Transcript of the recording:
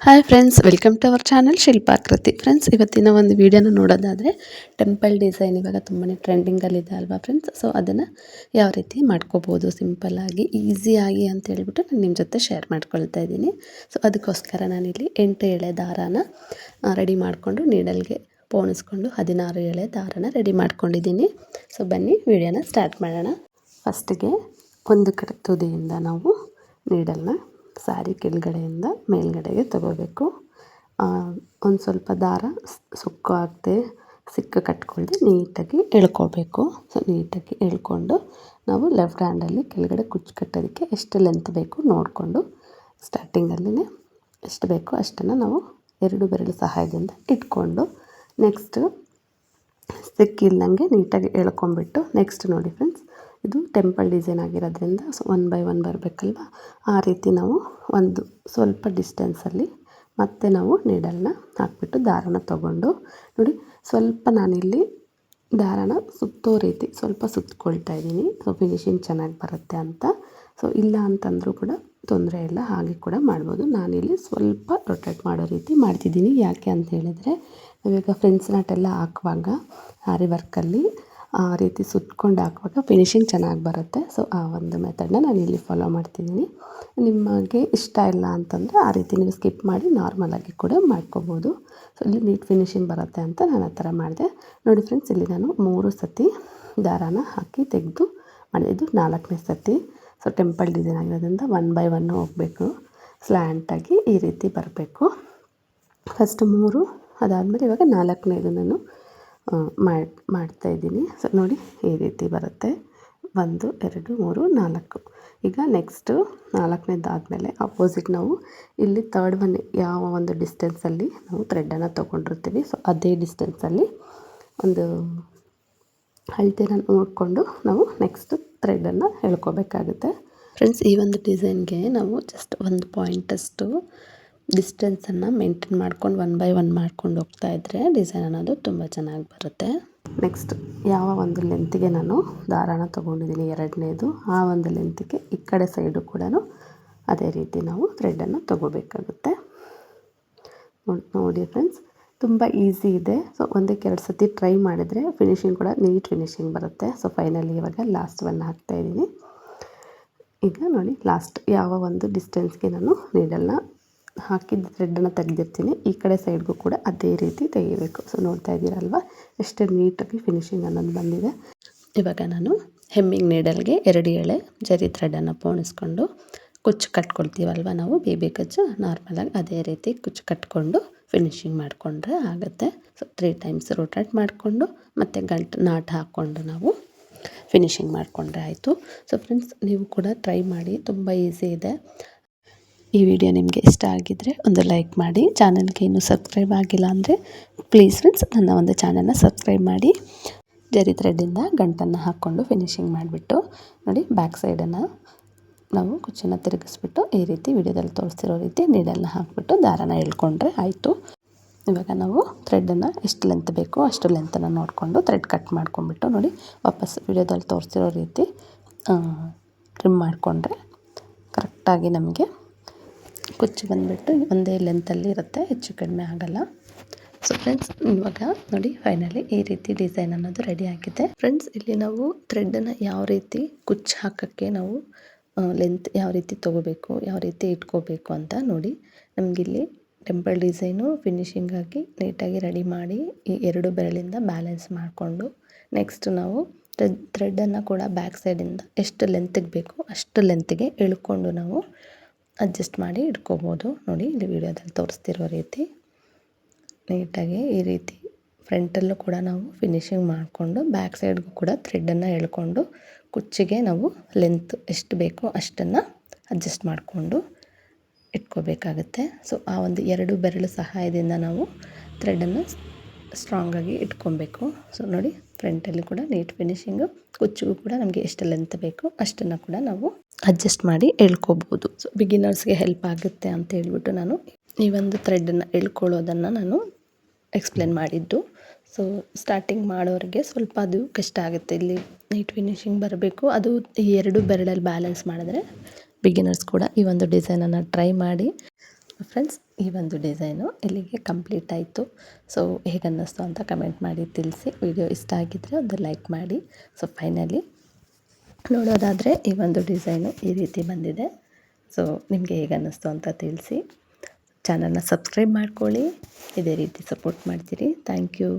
Hi friends, welcome to our channel Shilpakruthi. Friends, ಇವತ್ತಿನ ಒಂದು ವಿಡಿಯೋನ ನೋಡೋದಾದರೆ ಟೆಂಪಲ್ ಡಿಸೈನ್ ಇವಾಗ ತುಂಬಾ ಟ್ರೆಂಡಿಂಗಲ್ಲಿದೆ ಅಲ್ವಾ ಫ್ರೆಂಡ್ಸ್. ಸೊ ಅದನ್ನು ಯಾವ ರೀತಿ ಮಾಡ್ಕೋಬೋದು ಸಿಂಪಲ್ಲಾಗಿ ಈಸಿಯಾಗಿ ಅಂತ ಹೇಳ್ಬಿಟ್ಟು ನಾನು ನಿಮ್ಮ ಜೊತೆ ಶೇರ್ ಮಾಡ್ಕೊಳ್ತಾ ಇದ್ದೀನಿ. ಸೊ ಅದಕ್ಕೋಸ್ಕರ ನಾನಿಲ್ಲಿ 8 ಎಳೆ ದಾರಾನ ರೆಡಿ ಮಾಡಿಕೊಂಡು ನೀಡಲ್ಗೆ ಪೋಣಿಸ್ಕೊಂಡು 16 ಎಳೆ ದಾರನ ರೆಡಿ ಮಾಡ್ಕೊಂಡಿದ್ದೀನಿ. ಸೊ ಬನ್ನಿ ವಿಡಿಯೋನ ಸ್ಟಾರ್ಟ್ ಮಾಡೋಣ. ಫಸ್ಟಿಗೆ ಒಂದು ಕಡೆ ತುದಿಯಿಂದ ನಾವು ನೀಡಲ್ನ ಸ್ಯಾರಿ ಕೆಳಗಡೆಯಿಂದ ಮೇಲ್ಗಡೆಗೆ ತಗೋಬೇಕು. ಒಂದು ಸ್ವಲ್ಪ ದಾರ ಸುಕ್ಕು ಆಗದೆ ಸಿಕ್ಕ ಕಟ್ಕೊಳ್ದೆ ನೀಟಾಗಿ ಎಳ್ಕೋಬೇಕು. ಸೊ ನೀಟಾಗಿ ಎಳ್ಕೊಂಡು ನಾವು ಲೆಫ್ಟ್ ಹ್ಯಾಂಡಲ್ಲಿ ಕೆಳಗಡೆ ಕುಚ್ಚು ಕಟ್ಟೋದಕ್ಕೆ ಎಷ್ಟು ಲೆಂತ್ ಬೇಕು ನೋಡಿಕೊಂಡು ಸ್ಟಾರ್ಟಿಂಗಲ್ಲೇ ಎಷ್ಟು ಬೇಕೋ ಅಷ್ಟನ್ನು ನಾವು 2 ಬೆರಳು ಸಹಾಯದಿಂದ ಇಟ್ಕೊಂಡು ನೆಕ್ಸ್ಟ್ ಸಿಕ್ಕಿಲ್ಲಂಗೆ ನೀಟಾಗಿ ಎಳ್ಕೊಂಬಿಟ್ಟು ನೆಕ್ಸ್ಟ್ ನೋಡಿ ಫ್ರೆಂಡ್ಸ್, ಇದು ಟೆಂಪಲ್ ಡಿಸೈನ್ ಆಗಿರೋದ್ರಿಂದ ಸೊ 1 by 1 ಬರಬೇಕಲ್ವ. ಆ ರೀತಿ ನಾವು ಒಂದು ಸ್ವಲ್ಪ ಡಿಸ್ಟೆನ್ಸಲ್ಲಿ ಮತ್ತೆ ನಾವು ನೀಡಲ್ನ ಹಾಕ್ಬಿಟ್ಟು ದಾರನ ತಗೊಂಡು ನೋಡಿ, ಸ್ವಲ್ಪ ನಾನಿಲ್ಲಿ ದಾರನ ಸುತ್ತೋ ರೀತಿ ಸ್ವಲ್ಪ ಸುತ್ತಕೊಳ್ತಾ ಇದ್ದೀನಿ. ಸೊ ಫಿನಿಶಿಂಗ್ ಚೆನ್ನಾಗಿ ಬರುತ್ತೆ ಅಂತ. ಸೊ ಇಲ್ಲ ಅಂತಂದರೂ ಕೂಡ ತೊಂದರೆ ಇಲ್ಲ, ಹಾಗೆ ಕೂಡ ಮಾಡ್ಬೋದು. ನಾನಿಲ್ಲಿ ಸ್ವಲ್ಪ ರೊಟೇಟ್ ಮಾಡೋ ರೀತಿ ಮಾಡ್ತಿದ್ದೀನಿ. ಯಾಕೆ ಅಂತ ಹೇಳಿದರೆ, ನಾವೀಗ ಫ್ರೆಂಡ್ಸ್ ನಾಟೆಲ್ಲ ಹಾಕುವಾಗ ಆರಿ ವರ್ಕಲ್ಲಿ ಆ ರೀತಿ ಸುತ್ಕೊಂಡು ಹಾಕುವಾಗ ಫಿನಿಶಿಂಗ್ ಚೆನ್ನಾಗಿ ಬರುತ್ತೆ. ಸೊ ಆ ಒಂದು ಮೆಥಡ್ನ ನಾನು ಇಲ್ಲಿ ಫಾಲೋ ಮಾಡ್ತಿದ್ದೀನಿ. ನಿಮಗೆ ಇಷ್ಟ ಇಲ್ಲ ಅಂತಂದರೆ ಆ ರೀತಿ ನೀವು ಸ್ಕಿಪ್ ಮಾಡಿ ನಾರ್ಮಲಾಗಿ ಕೂಡ ಮಾಡ್ಕೋಬೋದು. ಸೊ ಇಲ್ಲಿ ನೀಟ್ ಫಿನಿಶಿಂಗ್ ಬರುತ್ತೆ ಅಂತ ನಾನು ಆ ಥರ ಮಾಡಿದೆ. ನೋಡಿ ಫ್ರೆಂಡ್ಸ್, ಇಲ್ಲಿ ನಾನು 3 ಸತಿ ದಾರಾನ ಹಾಕಿ ತೆಗೆದು ಮಾಡಿದೆ. ಇದು 4ನೇ ಸತಿ. ಸೊ ಟೆಂಪಲ್ ಡಿಸೈನ್ ಆಗಿರೋದ್ರಿಂದ 1 by 1 ಹೋಗಬೇಕು, ಸ್ಲ್ಯಾಂಟಾಗಿ ಈ ರೀತಿ ಬರಬೇಕು. ಫಸ್ಟ್ 3 ಅದಾದಮೇಲೆ ಇವಾಗ 4ನೇದು ನಾನು ಮಾಡ್ತಾಯಿದ್ದೀನಿ. ಸೊ ನೋಡಿ ಈ ರೀತಿ ಬರುತ್ತೆ. 1 2 3 4. ಈಗ ನೆಕ್ಸ್ಟು 4ನೇದಾದಮೇಲೆ ಅಪೋಸಿಟ್ ನಾವು ಇಲ್ಲಿ 3rd ಒನ್ ಯಾವ ಒಂದು ಡಿಸ್ಟೆನ್ಸಲ್ಲಿ ನಾವು ಥ್ರೆಡ್ಡನ್ನು ತೊಗೊಂಡಿರ್ತೀವಿ ಸೊ ಅದೇ ಡಿಸ್ಟೆನ್ಸಲ್ಲಿ ಒಂದು ಅಳತೆನ ನೋಡಿಕೊಂಡು ನಾವು ನೆಕ್ಸ್ಟ್ ಥ್ರೆಡನ್ನು ಎಳ್ಕೊಬೇಕಾಗುತ್ತೆ. ಫ್ರೆಂಡ್ಸ್, ಈ ಒಂದು ಡಿಸೈನ್ಗೆ ನಾವು ಜಸ್ಟ್ 1 ಪಾಯಿಂಟಷ್ಟು ಡಿಸ್ಟೆನ್ಸನ್ನು ಮೇಂಟೈನ್ ಮಾಡ್ಕೊಂಡು 1 by 1 ಮಾಡ್ಕೊಂಡು ಹೋಗ್ತಾ ಇದ್ದರೆ ಡಿಸೈನ್ ಅನ್ನೋದು ತುಂಬ ಚೆನ್ನಾಗಿ ಬರುತ್ತೆ. ನೆಕ್ಸ್ಟ್ ಯಾವ ಒಂದು ಲೆಂತಿಗೆ ನಾನು ದಾರಾನ ತೊಗೊಂಡಿದ್ದೀನಿ 2ನೇದು, ಆ ಒಂದು ಲೆಂತಿಗೆ ಈ ಕಡೆ ಸೈಡು ಕೂಡ ಅದೇ ರೀತಿ ನಾವು ಥ್ರೆಡನ್ನು ತೊಗೋಬೇಕಾಗುತ್ತೆ. ನೋಡಿ ಫ್ರೆಂಡ್ಸ್, ತುಂಬ ಈಸಿ ಇದೆ. ಸೊ 1-2 ಸತಿ ಟ್ರೈ ಮಾಡಿದರೆ ಫಿನಿಶಿಂಗ್ ಕೂಡ ನೀಟ್ ಫಿನಿಶಿಂಗ್ ಬರುತ್ತೆ. ಸೊ ಫೈನಲಿ ಇವಾಗ ಲಾಸ್ಟ್ ಒನ್ ಹಾಕ್ತಾಯಿದ್ದೀನಿ. ಈಗ ನೋಡಿ, ಲಾಸ್ಟ್ ಯಾವ ಒಂದು ಡಿಸ್ಟೆನ್ಸ್ಗೆ ನಾನು ನೀಡಲ್ನ ಹಾಕಿದ ಥ್ರೆಡನ್ನು ತೆಗೆದಿರ್ತೀನಿ, ಈ ಕಡೆ ಸೈಡ್ಗೂ ಕೂಡ ಅದೇ ರೀತಿ ತೆಗಿಬೇಕು. ಸೊ ನೋಡ್ತಾ ಇದ್ದೀರಲ್ವ ಎಷ್ಟು ನೀಟಾಗಿ ಫಿನಿಶಿಂಗ್ ಅನ್ನೋದು ಬಂದಿದೆ. ಇವಾಗ ನಾನು ಹೆಮ್ಮಿಂಗ್ ನೀಡಲ್ಗೆ 2 ಎಳೆ ಜರಿ ಥ್ರೆಡನ್ನು ಪೋಣಿಸ್ಕೊಂಡು ಕುಚ್ಚು ಕಟ್ಕೊಳ್ತೀವಲ್ವ ನಾವು ಬೇಬಿ ಕುಚ್ಚು, ನಾರ್ಮಲಾಗಿ ಅದೇ ರೀತಿ ಕುಚ್ಚು ಕಟ್ಕೊಂಡು ಫಿನಿಶಿಂಗ್ ಮಾಡಿಕೊಂಡ್ರೆ ಆಗುತ್ತೆ. ಸೊ 3 ಟೈಮ್ಸ್ ರೊಟೇಟ್ ಮಾಡಿಕೊಂಡು ಮತ್ತು ಗಂಟು ನಾಟ್ ಹಾಕ್ಕೊಂಡು ನಾವು ಫಿನಿಶಿಂಗ್ ಮಾಡಿಕೊಂಡ್ರೆ ಆಯಿತು. ಸೊ ಫ್ರೆಂಡ್ಸ್, ನೀವು ಕೂಡ ಟ್ರೈ ಮಾಡಿ, ತುಂಬ ಈಸಿ ಇದೆ. ಈ ವಿಡಿಯೋ ನಿಮಗೆ ಇಷ್ಟ ಆಗಿದ್ದರೆ ಒಂದು ಲೈಕ್ ಮಾಡಿ. ಚಾನಲ್ಗೆ ಇನ್ನೂ ಸಬ್ಸ್ಕ್ರೈಬ್ ಆಗಿಲ್ಲ ಅಂದರೆ ಪ್ಲೀಸ್ ಫ್ರೆಂಡ್ಸ್ ನನ್ನ ಒಂದು ಚಾನಲ್ನ ಸಬ್ಸ್ಕ್ರೈಬ್ ಮಾಡಿ. ಜರಿ ಥ್ರೆಡ್ಡಿಂದ ಗಂಟನ್ನು ಹಾಕ್ಕೊಂಡು ಫಿನಿಶಿಂಗ್ ಮಾಡಿಬಿಟ್ಟು ನೋಡಿ, ಬ್ಯಾಕ್ ಸೈಡನ್ನು ನಾವು ಕುಚ್ಚನ್ನು ತಿರುಗಿಸ್ಬಿಟ್ಟು ಈ ರೀತಿ ವಿಡಿಯೋದಲ್ಲಿ ತೋರಿಸ್ತಿರೋ ರೀತಿ ನೀಡಲ್ನ ಹಾಕಿಬಿಟ್ಟು ದಾರನ ಎಳ್ಕೊಂಡ್ರೆ ಆಯಿತು. ಇವಾಗ ನಾವು ಥ್ರೆಡನ್ನು ಎಷ್ಟು ಲೆಂತ್ ಬೇಕೋ ಅಷ್ಟು ಲೆಂತನ್ನು ನೋಡಿಕೊಂಡು ಥ್ರೆಡ್ ಕಟ್ ಮಾಡ್ಕೊಂಡ್ಬಿಟ್ಟು ನೋಡಿ, ವಾಪಸ್ ವಿಡಿಯೋದಲ್ಲಿ ತೋರಿಸ್ತಿರೋ ರೀತಿ ಟ್ರಿಮ್ ಮಾಡಿಕೊಂಡ್ರೆ ಕರೆಕ್ಟಾಗಿ ನಮಗೆ ಕುಚ್ಚು ಬಂದುಬಿಟ್ಟು ಒಂದೇ ಲೆಂತಲ್ಲಿ ಇರುತ್ತೆ, ಹೆಚ್ಚು ಕಡಿಮೆ ಆಗೋಲ್ಲ. ಸೊ ಫ್ರೆಂಡ್ಸ್, ಇವಾಗ ನೋಡಿ ಫೈನಲಿ ಈ ರೀತಿ ಡಿಸೈನ್ ಅನ್ನೋದು ರೆಡಿ ಆಗಿದೆ. ಫ್ರೆಂಡ್ಸ್, ಇಲ್ಲಿ ನಾವು ಥ್ರೆಡನ್ನು ಯಾವ ರೀತಿ ಕುಚ್ಚು ಹಾಕೋಕ್ಕೆ ನಾವು ಲೆಂತ್ ಯಾವ ರೀತಿ ತೊಗೋಬೇಕು, ಯಾವ ರೀತಿ ಇಟ್ಕೋಬೇಕು ಅಂತ ನೋಡಿ. ನಮಗಿಲ್ಲಿ ಟೆಂಪಲ್ ಡಿಸೈನು ಫಿನಿಶಿಂಗಾಗಿ ನೀಟಾಗಿ ರೆಡಿ ಮಾಡಿ ಈ 2 ಬೆರಳಿಂದ ಬ್ಯಾಲೆನ್ಸ್ ಮಾಡಿಕೊಂಡು ನೆಕ್ಸ್ಟ್ ನಾವು ಥ್ರೆಡನ್ನು ಕೂಡ ಬ್ಯಾಕ್ ಸೈಡಿಂದ ಎಷ್ಟು ಲೆಂತಿಗೆ ಬೇಕು ಅಷ್ಟು ಲೆಂತಿಗೆ ಎಳ್ಕೊಂಡು ನಾವು ಅಡ್ಜಸ್ಟ್ ಮಾಡಿ ಇಟ್ಕೋಬೋದು. ನೋಡಿ, ಇಲ್ಲಿ ವಿಡಿಯೋದಲ್ಲಿ ತೋರಿಸ್ತಿರೋ ರೀತಿ ನೀಟಾಗಿ ಈ ರೀತಿ ಫ್ರಂಟಲ್ಲೂ ಕೂಡ ನಾವು ಫಿನಿಶಿಂಗ್ ಮಾಡಿಕೊಂಡು ಬ್ಯಾಕ್ ಸೈಡ್ಗೂ ಕೂಡ ಥ್ರೆಡನ್ನು ಎಳ್ಕೊಂಡು ಕುಚ್ಚಿಗೆ ನಾವು ಲೆಂತ್ ಎಷ್ಟು ಬೇಕೋ ಅಷ್ಟನ್ನು ಅಡ್ಜಸ್ಟ್ ಮಾಡಿಕೊಂಡು ಇಟ್ಕೋಬೇಕಾಗುತ್ತೆ. ಸೊ ಆ ಒಂದು 2 ಬೆರಳು ಸಹಾಯದಿಂದ ನಾವು ಥ್ರೆಡನ್ನು ಸ್ಟ್ರಾಂಗಾಗಿ ಇಟ್ಕೊಬೇಕು. ಸೊ ನೋಡಿ, ಫ್ರಂಟಲ್ಲಿ ಕೂಡ ನೀಟ್ ಫಿನಿಶಿಂಗು, ಕುಚ್ಚಿಗೂ ಕೂಡ ನಮಗೆ ಎಷ್ಟು ಲೆಂತ್ ಬೇಕೋ ಅಷ್ಟನ್ನು ಕೂಡ ನಾವು ಅಡ್ಜಸ್ಟ್ ಮಾಡಿ ಎಳ್ಕೊಬೋದು. ಸೊ ಬಿಗಿನರ್ಸ್ಗೆ ಹೆಲ್ಪ್ ಆಗುತ್ತೆ ಅಂತ ಹೇಳ್ಬಿಟ್ಟು ನಾನು ಈ ಒಂದು ಥ್ರೆಡನ್ನು ಎಳ್ಕೊಳ್ಳೋದನ್ನು ನಾನು ಎಕ್ಸ್ಪ್ಲೇನ್ ಮಾಡಿದ್ದು. ಸೊ ಸ್ಟಾರ್ಟಿಂಗ್ ಮಾಡೋರಿಗೆ ಸ್ವಲ್ಪ ಅದು ಕಷ್ಟ ಆಗುತ್ತೆ. ಇಲ್ಲಿ ನೀಟ್ ಫಿನಿಶಿಂಗ್ ಬರಬೇಕು, ಅದು ಈ 2 ಬೆರಳಲ್ಲಿ ಬ್ಯಾಲೆನ್ಸ್ ಮಾಡಿದ್ರೆ ಬಿಗಿನರ್ಸ್ ಕೂಡ ಈ ಒಂದು ಡಿಸೈನನ್ನು ಟ್ರೈ ಮಾಡಿ. ಫ್ರೆಂಡ್ಸ್, ಈ ಒಂದು ಡಿಸೈನು ಇಲ್ಲಿಗೆ ಕಂಪ್ಲೀಟ್ ಆಯಿತು. ಸೊ ಹೇಗನ್ನಿಸ್ತು ಅಂತ ಕಮೆಂಟ್ ಮಾಡಿ ತಿಳಿಸಿ. ವಿಡಿಯೋ ಇಷ್ಟ ಆಗಿದ್ದರೆ ಒಂದು ಲೈಕ್ ಮಾಡಿ. ಸೊ ಫೈನಲಿ ನೋಡೋದಾದರೆ ಈ ಒಂದು ಡಿಸೈನು ಈ ರೀತಿ ಬಂದಿದೆ. ಸೊ ನಿಮಗೆ ಹೇಗನ್ನಿಸ್ತು ಅಂತ ತಿಳಿಸಿ. ಚಾನಲ್ನ ಸಬ್ಸ್ಕ್ರೈಬ್ ಮಾಡ್ಕೊಳ್ಳಿ. ಇದೇ ರೀತಿ ಸಪೋರ್ಟ್ ಮಾಡ್ತೀರಿ. Thank you.